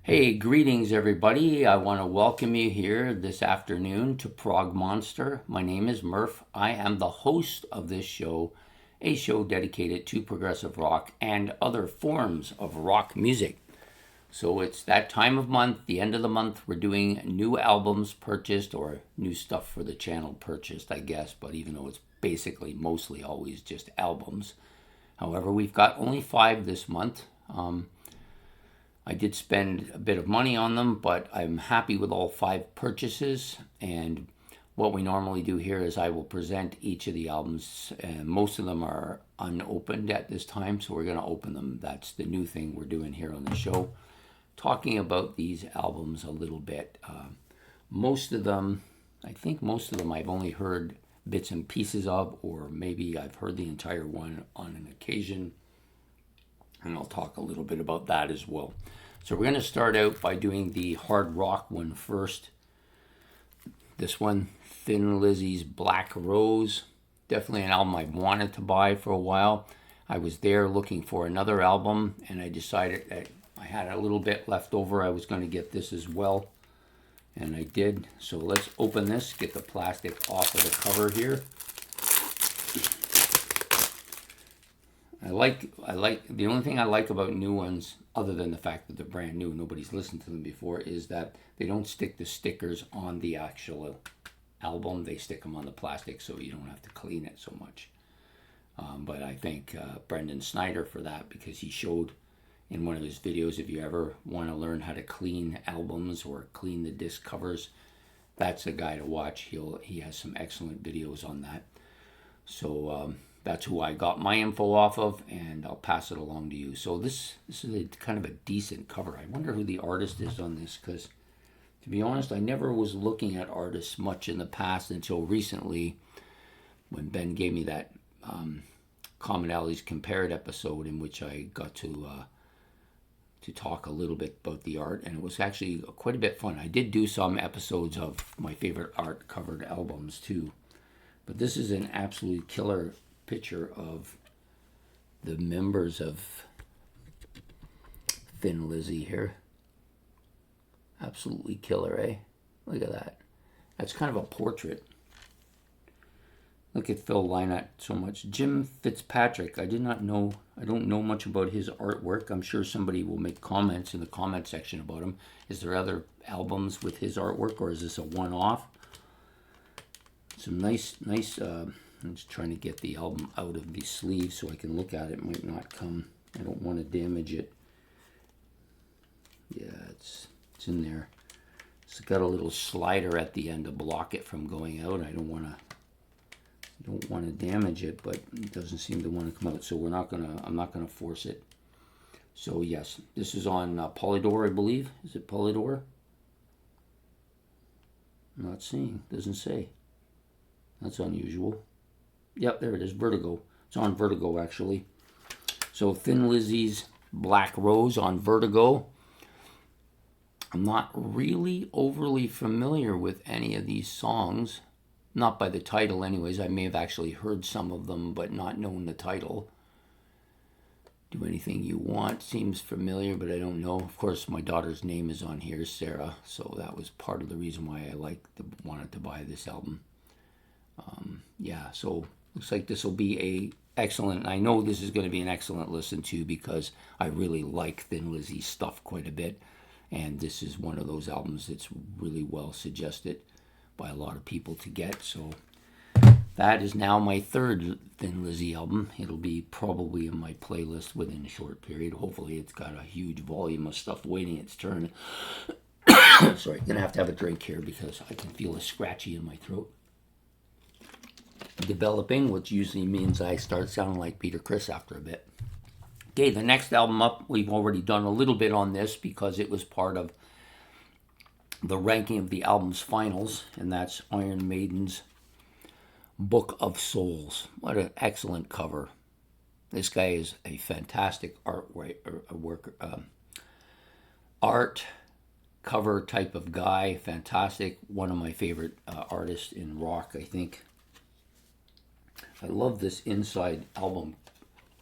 Hey, greetings everybody. I want to welcome you here this afternoon to Prog Monster. My name is Murph. I am the host of this show, a show dedicated to progressive rock and other forms of rock music. So it's that time of month, the end of the month, we're doing new albums purchased or new stuff for the channel purchased, I guess, but even though it's basically mostly always just albums. However, we've got only 5 this month. I did spend a bit of money on them, but I'm happy with all 5 purchases. And what we normally do here is I will present each of the albums, and most of them are unopened at this time, so we're going to open them. That's the new thing we're doing here on the show, talking about these albums a little bit. Most of them, I think most of them I've only heard bits and pieces of, or maybe I've heard the entire one on an occasion, and I'll talk a little bit about that as well. So we're going to start out by doing the hard rock one first. This one, Thin Lizzy's Black Rose. Definitely an album I wanted to buy for a while. I was there looking for another album, and I decided that I had a little bit left over. I was going to get this as well, and I did. So let's open this, get the plastic off of the cover here. I like the only thing I like about new ones, other than the fact that they're brand new, nobody's listened to them before, is that they don't stick the stickers on the actual album. They stick them on the plastic so you don't have to clean it so much. But I thank Brendan Snyder for that, because he showed in one of his videos, if you ever want to learn how to clean albums or clean the disc covers, that's a guy to watch. He has some excellent videos on that. So that's who I got my info off of, and I'll pass it along to you. So this is a kind of a decent cover. I wonder who the artist is on this, because to be honest, I never was looking at artists much in the past until recently, when Ben gave me that Commonalities Compared episode, in which I got to talk a little bit about the art, and it was actually quite a bit fun. I did do some episodes of my favorite art covered albums too, but this is an absolute killer picture of the members of Thin Lizzy here. Absolutely killer, eh? Look at that. That's kind of a portrait. Look at Phil Lynott so much. Jim Fitzpatrick, I don't know much about his artwork. I'm sure somebody will make comments in the comment section about him. Is there other albums with his artwork, or is this a one-off? Some nice I'm just trying to get the album out of the sleeve so I can look at it. It might not come. I don't want to damage it. Yeah, it's in there. It's got a little slider at the end to block it from going out. I don't want to damage it, but it doesn't seem to want to come out. So I'm not gonna force it. So yes, this is on Polydor, I believe. Is it Polydor? I'm not seeing. Doesn't say. That's unusual. Yep, there it is, Vertigo. It's on Vertigo, actually. So Thin Lizzy's Black Rose on Vertigo. I'm not really overly familiar with any of these songs. Not by the title anyways. I may have actually heard some of them, but not known the title. Do Anything You Want seems familiar, but I don't know. Of course, my daughter's name is on here, Sarah. So that was part of the reason why I wanted to buy this album. Yeah, so looks like this will be excellent. I know this is going to be an excellent listen to, because I really like Thin Lizzy's stuff quite a bit, and this is one of those albums that's really well suggested by a lot of people to get. So that is now my 3rd Thin Lizzy album. It'll be probably in my playlist within a short period. Hopefully it's got a huge volume of stuff waiting its turn. Sorry, gonna have to have a drink here because I can feel a scratchy in my throat developing, which usually means I start sounding like Peter Criss after a bit. Okay, the next album up, we've already done a little bit on this because it was part of the ranking of the album's finals, and that's Iron Maiden's Book of Souls. What an excellent cover. This guy is a fantastic art cover type of guy. Fantastic. One of my favorite artists in rock, I think. I love this inside album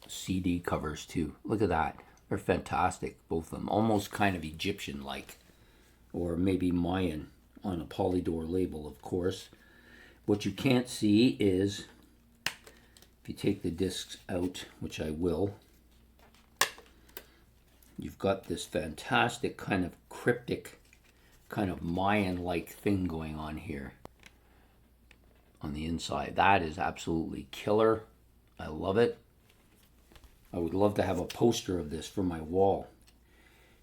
CD covers too. Look at that. They're fantastic, both of them. Almost kind of Egyptian-like, or maybe Mayan on a Polydor label, of course. What you can't see is, if you take the discs out, which I will, you've got this fantastic kind of cryptic, kind of Mayan-like thing going on here on the inside. That is absolutely killer. I love it. I would love to have a poster of this for my wall.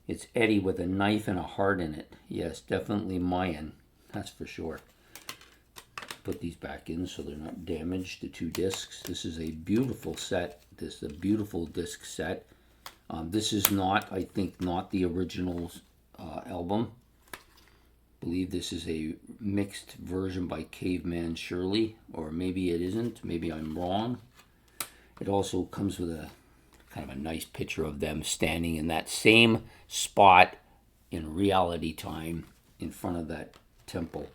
It's Eddie with a knife and a heart in it. Yes, definitely Mayan. That's for sure. Put these back in so they're not damaged, the two discs. This is a beautiful set. This is a beautiful disc set. This is not, I think, not the original album. I believe this is a mixed version by Caveman Shirley, or maybe it isn't. Maybe I'm wrong. It also comes with a kind of a nice picture of them standing in that same spot in reality time in front of that temple,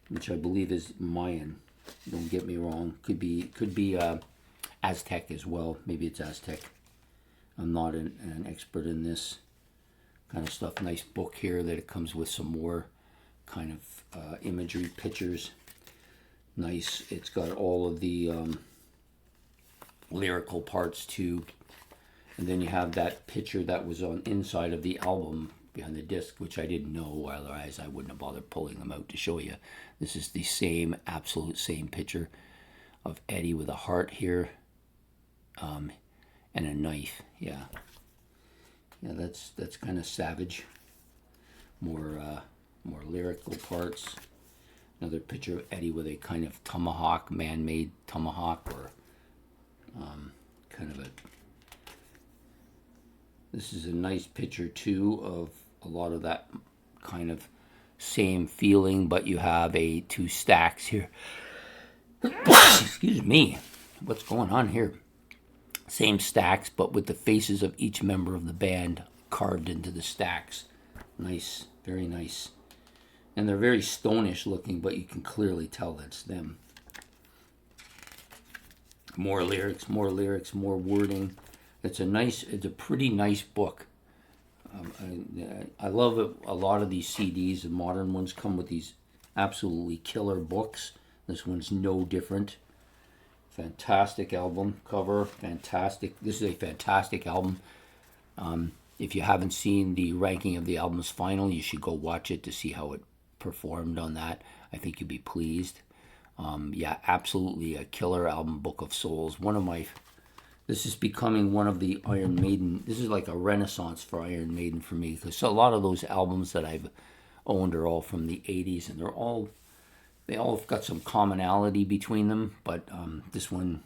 which I believe is Mayan. Don't get me wrong. Could be Aztec as well. Maybe it's Aztec. I'm not an expert in this kind of stuff. Nice book here that it comes with some more kind of imagery, pictures. Nice. It's got all of the lyrical parts too. And then you have that picture that was on inside of the album behind the disc, which I didn't know, otherwise I wouldn't have bothered pulling them out to show you. This is the same, absolute same picture of Eddie with a heart here, and a knife. Yeah, that's kind of savage. More lyrical parts. Another picture of Eddie with a kind of tomahawk, man-made tomahawk, or kind of a. This is a nice picture too of a lot of that kind of same feeling, but you have two stacks here. Excuse me, what's going on here? Same stacks, but with the faces of each member of the band carved into the stacks. Nice, very nice. And they're very stonish looking, but you can clearly tell that's them. More lyrics, more wording. It's a pretty nice book. I love it. A lot of these CDs, the modern ones, come with these absolutely killer books. This one's no different. Fantastic album cover. Fantastic. This is a fantastic album. If you haven't seen the ranking of the album's final, you should go watch it to see how it performed on that. I think you'd be pleased. Yeah, absolutely a killer album, Book of Souls. This is becoming one of the Iron Maiden. This is like a renaissance for Iron Maiden for me, because a lot of those albums that I've owned are all from the 80s, and they all have got some commonality between them, but this one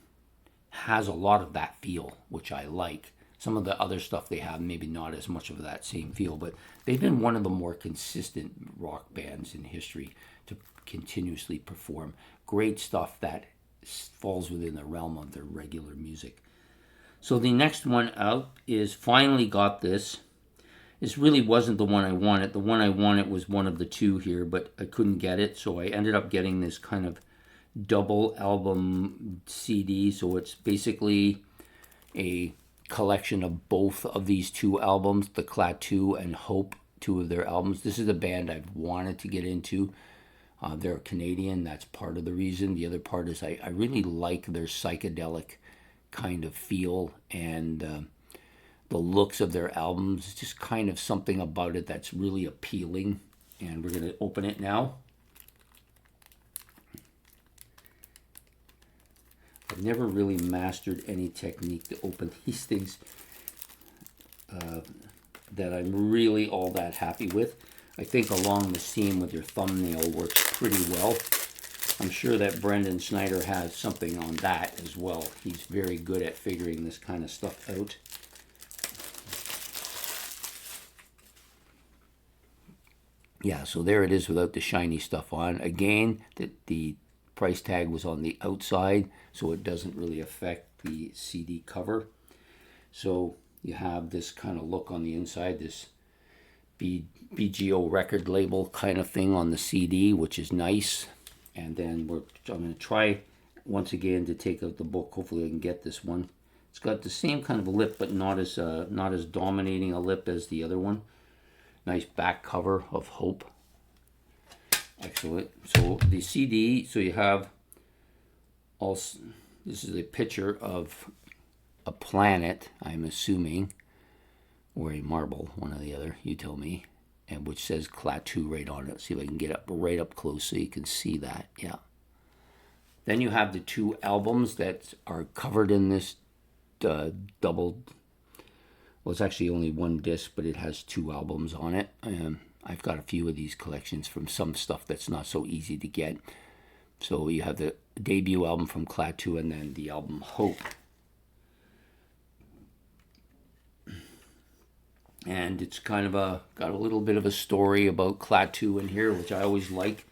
has a lot of that feel, which I like. Some of the other stuff they have, maybe not as much of that same feel, but they've been one of the more consistent rock bands in history to continuously perform great stuff that falls within the realm of their regular music. So the next one out is finally got this. This really wasn't the one I wanted. The one I wanted was one of the two here, but I couldn't get it, so I ended up getting this kind of double album CD. So it's basically a collection of both of these two albums, the Klaatu and Hope, two of their albums. This is a band I've wanted to get into. They're Canadian. That's part of the reason. The other part is I really like their psychedelic kind of feel, and the looks of their albums. It's just kind of something about it that's really appealing. And we're going to open it now. I've never really mastered any technique to open these things that I'm really all that happy with. I think along the seam with your thumbnail works pretty well. I'm sure that Brendan Snyder has something on that as well. He's very good at figuring this kind of stuff out. Yeah, so there it is without the shiny stuff on. Again, the price tag was on the outside, so it doesn't really affect the CD cover. So you have this kind of look on the inside, this BGO record label kind of thing on the CD, which is nice. And then I'm going to try once again to take out the book. Hopefully I can get this one. It's got the same kind of lip, but not as dominating a lip as the other one. Nice back cover of Hope. Excellent. So the CD, so you have also, this is a picture of a planet, I'm assuming, or a marble, one or the other, you tell me, and which says Klaatu right on it. See if I can get up right up close so you can see that. Yeah. Then you have the two albums that are covered in this double. Well, it's actually only one disc, but it has two albums on it. I've got a few of these collections from some stuff that's not so easy to get. So you have the debut album from Klaatu and then the album Hope. And it's kind of got a little bit of a story about Klaatu in here, which I always like.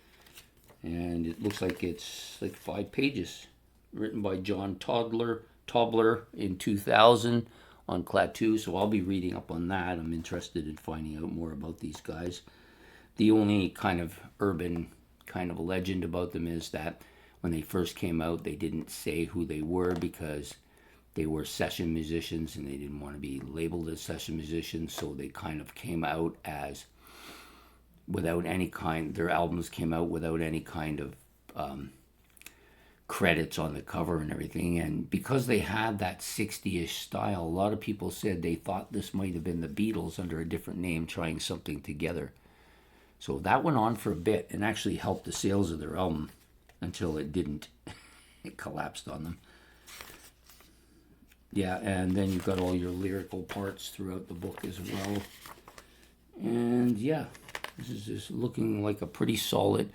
And it looks like it's like 5 pages, written by John Tobler in 2000 on Klaatu. So I'll be reading up on that. I'm interested in finding out more about these guys. The only kind of urban kind of legend about them is that when they first came out, they didn't say who they were because they were session musicians and they didn't want to be labeled as session musicians. So they kind of came out as without any kind, their albums came out without any kind of credits on the cover and everything. And because they had that 60-ish style, a lot of people said they thought this might have been the Beatles under a different name trying something together. So that went on for a bit and actually helped the sales of their album until it didn't. It collapsed on them. Yeah, and then you've got all your lyrical parts throughout the book as well. And yeah, this is just looking like a pretty solid.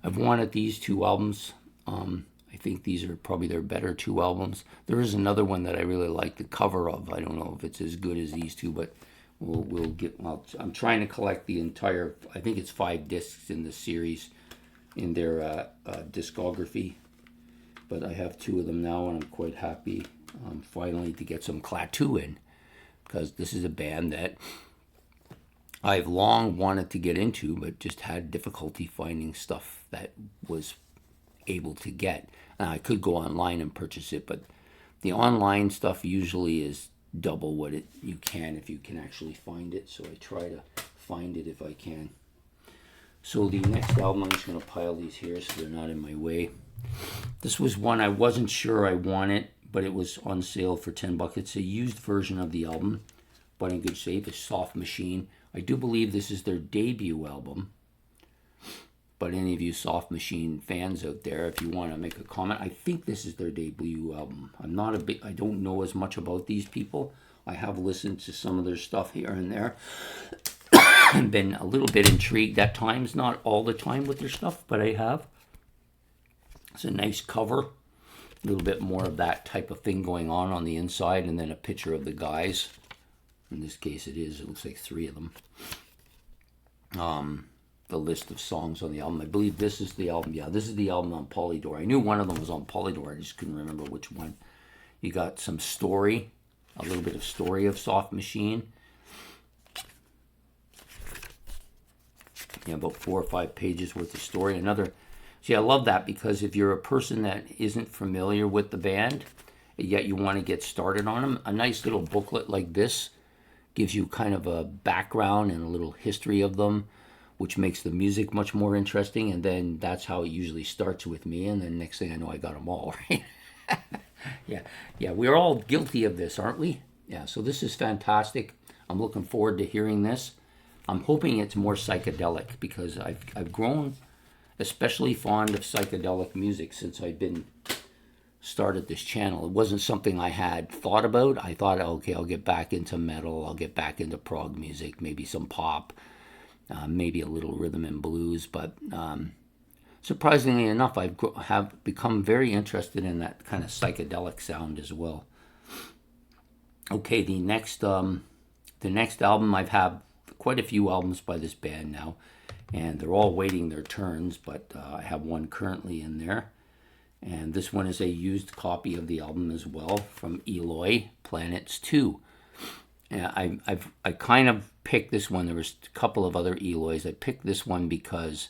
I've wanted these two albums. I think these are probably their better two albums. There is another one that I really like the cover of. I don't know if it's as good as these two, but we'll get. Well, I'm trying to collect the entire. I think it's 5 discs in the series, in their discography. But I have 2 of them now, and I'm quite happy finally to get some Klaatu in, because this is a band that I've long wanted to get into, but just had difficulty finding stuff that was able to get. I could go online and purchase it, but the online stuff usually is double what you can if you can actually find it. So I try to find it if I can. So the next album, I'm just going to pile these here so they're not in my way. This was one I wasn't sure I wanted, but it was on sale for $10. It's a used version of the album, but in good shape. It's Soft Machine. I do believe this is their debut album. But any of you Soft Machine fans out there, if you want to make a comment, I think this is their debut album. I don't know as much about these people. I have listened to some of their stuff here and there and been a little bit intrigued at times, not all the time with their stuff, but I have. It's a nice cover, a little bit more of that type of thing going on the inside, and then a picture of the guys. In this case it looks like 3 of them. The list of songs on the album. I believe this is the album. Yeah, this is the album on Polydor. I knew one of them was on Polydor. I just couldn't remember which one. You got some story, a little bit of story of Soft Machine. Yeah, about 4 or 5 pages worth of story. See, I love that because if you're a person that isn't familiar with the band, yet you want to get started on them, a nice little booklet like this gives you kind of a background and a little history of them, which makes the music much more interesting. And then that's how it usually starts with me. And then next thing I know, I got them all, right? Yeah, we're all guilty of this, aren't we? Yeah, so this is fantastic. I'm looking forward to hearing this. I'm hoping it's more psychedelic because I've grown especially fond of psychedelic music since I've started this channel. It wasn't something I had thought about. I thought, okay, I'll get back into metal. I'll get back into prog music, maybe some pop. Maybe a little rhythm and blues, but surprisingly enough, have become very interested in that kind of psychedelic sound as well. Okay, the next album, I've had quite a few albums by this band now, and they're all waiting their turns, but I have one currently in there, and this one is a used copy of the album as well from Eloy, Planets 2. I kind of picked this one. There was a couple of other Eloys. I picked this one because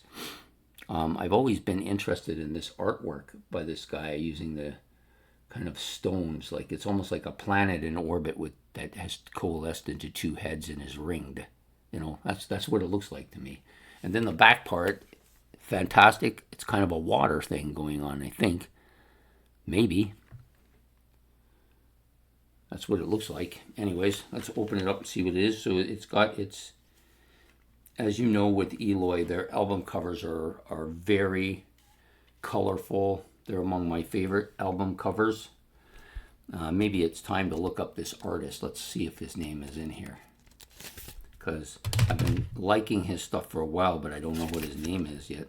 I've always been interested in this artwork by this guy using the kind of stones. Like it's almost like a planet in orbit with that has coalesced into two heads and is ringed. That's what it looks like to me. And then the back part, fantastic. It's kind of a water thing going on, I think. Maybe. That's what it looks like. Anyways, let's open it up and see what it is. So it's as you know with Eloy, their album covers are very colorful. They're among my favorite album covers. Maybe it's time to look up this artist. Let's see if his name is in here. Because I've been liking his stuff for a while, but I don't know what his name is yet.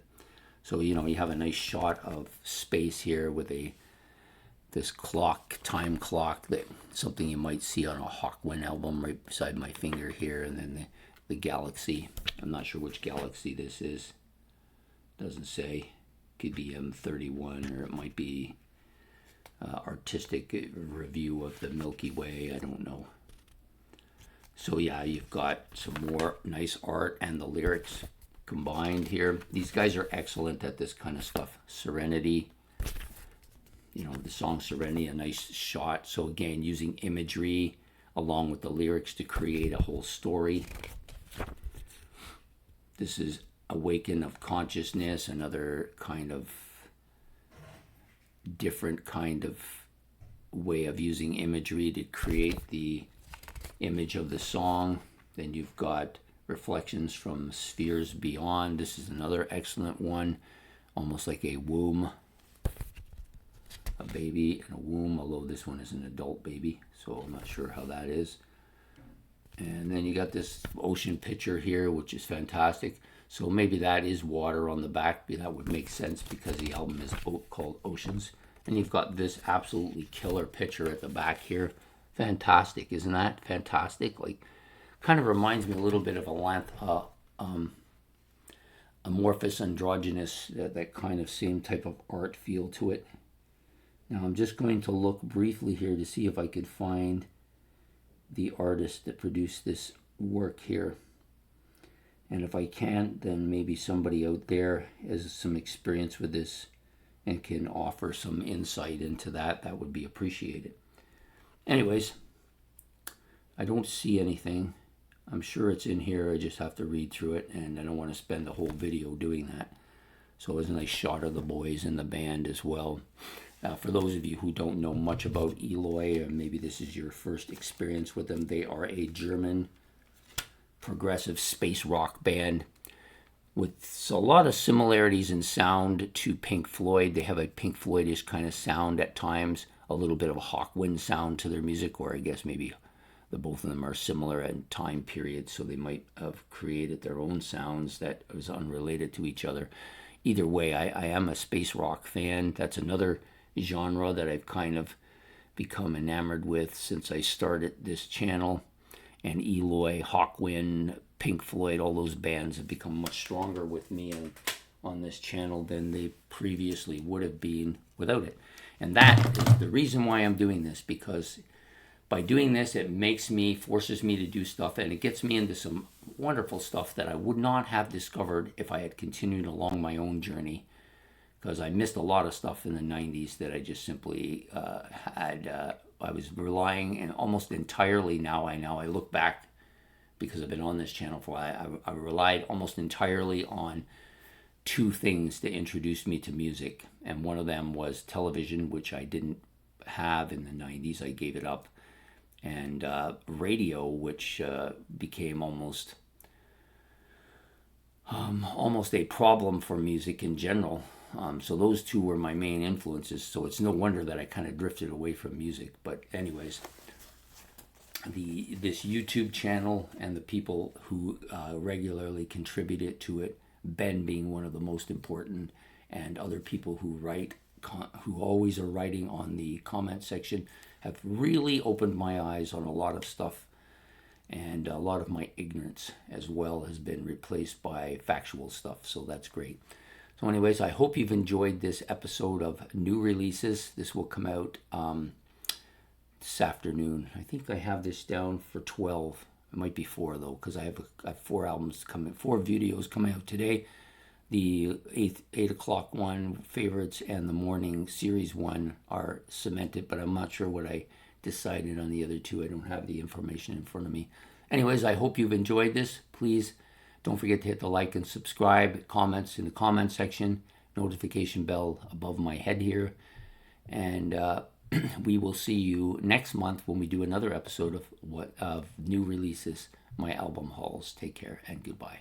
So, you have a nice shot of space here with this time clock, that something you might see on a Hawkwind album right beside my finger here, and then the galaxy. I'm not sure which galaxy this is. Doesn't say. Could be M31, or it might be artistic review of the Milky Way. I don't know. So yeah, you've got some more nice art and the lyrics combined here. These guys are excellent at this kind of stuff. Serenity. The song Serenity, a nice shot. So again, using imagery along with the lyrics to create a whole story. This is Awaken of Consciousness, another kind of different kind of way of using imagery to create the image of the song. Then you've got Reflections from Spheres Beyond. This is another excellent one, almost like a womb, a baby in a womb, although this one is an adult baby, so I'm not sure how that is. And then you got this ocean picture here, which is fantastic. So maybe that is water on the back. That would make sense because the album is called Oceans. And you've got this absolutely killer picture at the back here. Fantastic, isn't that fantastic? Like, kind of reminds me a little bit of amorphous, androgynous, that kind of same type of art feel to it. Now I'm just going to look briefly here to see if I could find the artist that produced this work here. And if I can't, then maybe somebody out there has some experience with this and can offer some insight into that. That would be appreciated. Anyways, I don't see anything. I'm sure it's in here. I just have to read through it, and I don't want to spend the whole video doing that. So it's a nice shot of the boys in the band as well. For those of you who don't know much about Eloy, or maybe this is your first experience with them, they are a German progressive space rock band with a lot of similarities in sound to Pink Floyd. They have a Pink Floyd-ish kind of sound at times, a little bit of a Hawkwind sound to their music, or I guess maybe the both of them are similar in time periods, so they might have created their own sounds that was unrelated to each other. Either way, I am a space rock fan. That's another genre that I've kind of become enamored with since I started this channel. And Eloy, Hawkwind, Pink Floyd, all those bands have become much stronger with me on this channel than they previously would have been without it. And that is the reason why I'm doing this, because by doing this, it forces me to do stuff, and it gets me into some wonderful stuff that I would not have discovered if I had continued along my own journey, because I missed a lot of stuff in the 90s that I just simply I was relying, and almost entirely now I look back, because I've been on this channel for a while, I relied almost entirely on two things to introduce me to music. And one of them was television, which I didn't have in the 90s. I gave it up. And radio, which became almost a problem for music in general. So those two were my main influences. So it's no wonder that I kind of drifted away from music. But anyways, this YouTube channel and the people who regularly contributed to it, Ben being one of the most important, and other people who who always are writing on the comment section, have really opened my eyes on a lot of stuff, and a lot of my ignorance as well has been replaced by factual stuff, so that's great. So anyways, I hope you've enjoyed this episode of new releases. This will come out this afternoon. I think I have this down for 12. It might be 4 though, because I have 4 videos coming out today. The 8 o'clock one, favorites, and the morning series one are cemented, but I'm not sure what I decided on the other two. I don't have the information in front of me. Anyways, I hope you've enjoyed this. Please don't forget to hit the like and subscribe, comments in the comment section, notification bell above my head here. And we will see you next month when we do another episode of new releases, my album hauls. Take care and goodbye.